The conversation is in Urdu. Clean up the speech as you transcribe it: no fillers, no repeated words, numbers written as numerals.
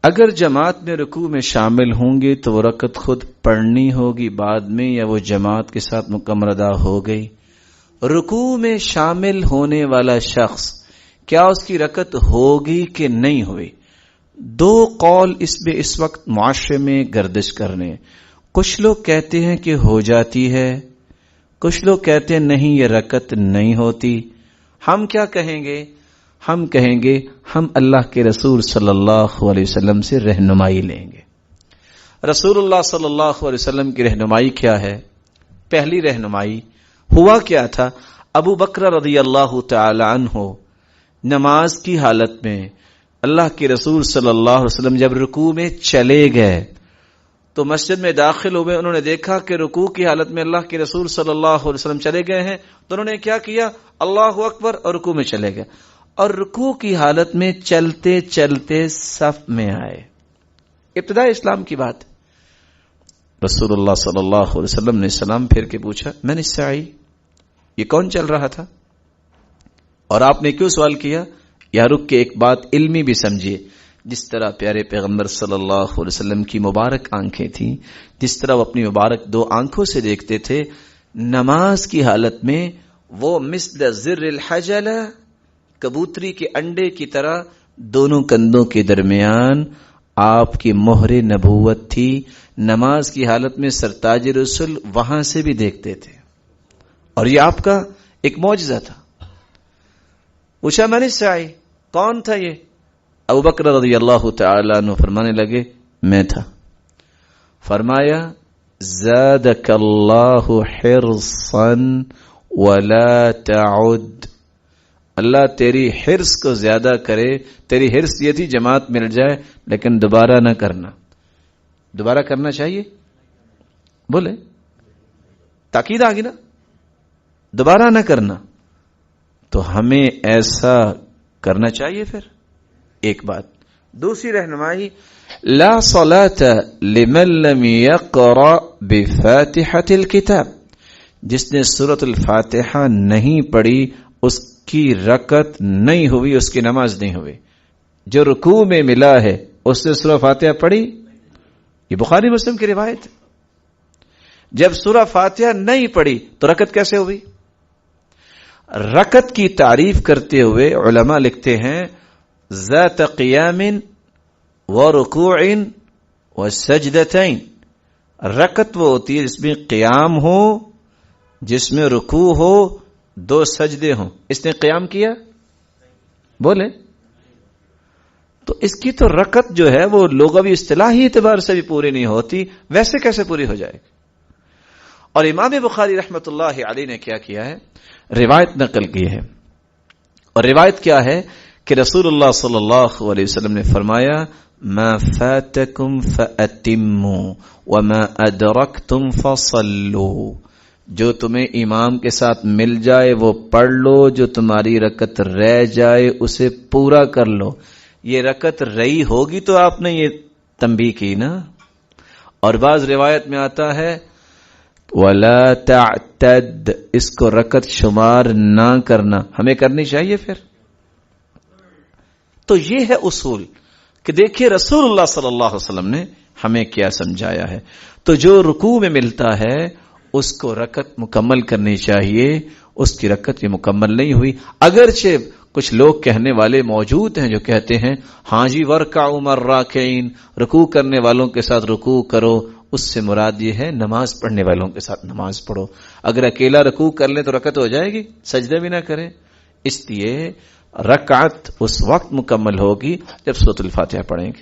اگر جماعت میں رکوع میں شامل ہوں گے تو وہ رکعت خود پڑھنی ہوگی بعد میں، یا وہ جماعت کے ساتھ مکمل ادا ہو گئی؟ رکوع میں شامل ہونے والا شخص کیا اس کی رکعت ہوگی کہ نہیں ہوئی؟ دو قول اس میں اس وقت معاشرے میں گردش کرنے. کچھ لوگ کہتے ہیں کہ ہو جاتی ہے، کچھ لوگ کہتے ہیں نہیں یہ رکعت نہیں ہوتی. ہم کیا کہیں گے؟ ہم کہیں گے ہم اللہ کے رسول صلی اللہ علیہ وسلم سے رہنمائی لیں گے. رسول اللہ صلی اللہ علیہ وسلم کی رہنمائی کیا ہے؟ پہلی رہنمائی ہوا کیا تھا؟ ابو بکر رضی اللہ تعالی عنہ نماز کی حالت میں اللہ کے رسول صلی اللہ علیہ وسلم جب رکوع میں چلے گئے تو مسجد میں داخل ہوئے، انہوں نے دیکھا کہ رکوع کی حالت میں اللہ کے رسول صلی اللہ علیہ وسلم چلے گئے ہیں، تو انہوں نے کیا کیا؟ اللہ اکبر، اور رکوع میں چلے گئے، اور رکوع کی حالت میں چلتے چلتے صف میں آئے. ابتدائی اسلام کی بات. رسول اللہ صلی اللہ علیہ وسلم نے سلام پھیر کے پوچھا من الساعی، یہ کون چل رہا تھا؟ اور آپ نے کیوں سوال کیا؟ یا رک کے ایک بات علمی بھی سمجھیے. جس طرح پیارے پیغمبر صلی اللہ علیہ وسلم کی مبارک آنکھیں تھیں، جس طرح وہ اپنی مبارک دو آنکھوں سے دیکھتے تھے، نماز کی حالت میں وہ مثل زر الحجلہ، کبوتری کے انڈے کی طرح دونوں کندھوں کے درمیان آپ کی مہر نبوت تھی. نماز کی حالت میں سرتاج رسول وہاں سے بھی دیکھتے تھے، اور یہ آپ کا ایک معجزہ تھا. پوچھا من الساعی، کون تھا یہ؟ ابو بکر رضی اللہ تعالی عنہ فرمانے لگے میں تھا. فرمایا زادک اللہ حرصا ولا تعد، اللہ تیری حرص کو زیادہ کرے. تیری حرص یہ تھی جماعت مل جائے لیکن دوبارہ نہ کرنا. دوبارہ کرنا چاہیے؟ بولے تاکید آگی نا، دوبارہ نہ کرنا. تو ہمیں ایسا کرنا چاہیے. پھر ایک بات. دوسری رہنمائی لا صلاۃ لمن لم یقرأ بفاتحۃ الکتاب، جس نے سورۃ الفاتحہ نہیں پڑھی اس کی رکعت نہیں ہوئی، اس کی نماز نہیں ہوئی. جو رکوع میں ملا ہے اس نے سورہ فاتحہ پڑھی، یہ بخاری مسلم کی روایت ہے. جب سورہ فاتحہ نہیں پڑھی تو رکعت کیسے ہوئی؟ رکعت کی تعریف کرتے ہوئے علماء لکھتے ہیں ذات قیام ورکوع وسجدتین. رکعت وہ ہوتی ہے جس میں قیام ہو، جس میں رکوع ہو، دو سجدے ہوں. اس نے قیام کیا؟ بولے تو اس کی تو رکعت جو ہے وہ لغوی اصطلاحی اعتبار سے بھی پوری نہیں ہوتی، ویسے کیسے پوری ہو جائے گی؟ اور امام بخاری رحمۃ اللہ علیہ نے کیا کیا ہے؟ روایت نقل کی ہے. اور روایت کیا ہے کہ رسول اللہ صلی اللہ علیہ وسلم نے فرمایا ما فاتکم فاتموا وما ادرکتم فصلوا، جو تمہیں امام کے ساتھ مل جائے وہ پڑھ لو، جو تمہاری رکعت رہ جائے اسے پورا کر لو. یہ رکعت رہی ہوگی تو آپ نے یہ تنبیہ کی نا. اور بعض روایت میں آتا ہے وَلَا تَعْتَدْ، اس کو رکعت شمار نہ کرنا. ہمیں کرنی چاہیے پھر. تو یہ ہے اصول کہ دیکھیے رسول اللہ صلی اللہ علیہ وسلم نے ہمیں کیا سمجھایا ہے. تو جو رکوع میں ملتا ہے اس کو رکعت مکمل کرنی چاہیے، اس کی رکعت یہ مکمل نہیں ہوئی. اگرچہ کچھ لوگ کہنے والے موجود ہیں جو کہتے ہیں ہاں جی ورکعوا مع الراکعین، رکوع کرنے والوں کے ساتھ رکوع کرو. اس سے مراد یہ ہے نماز پڑھنے والوں کے ساتھ نماز پڑھو. اگر اکیلا رکوع کر لیں تو رکعت ہو جائے گی، سجدہ بھی نہ کریں. اس لیے رکعت اس وقت مکمل ہوگی جب سورۃ الفاتحہ پڑھیں گے.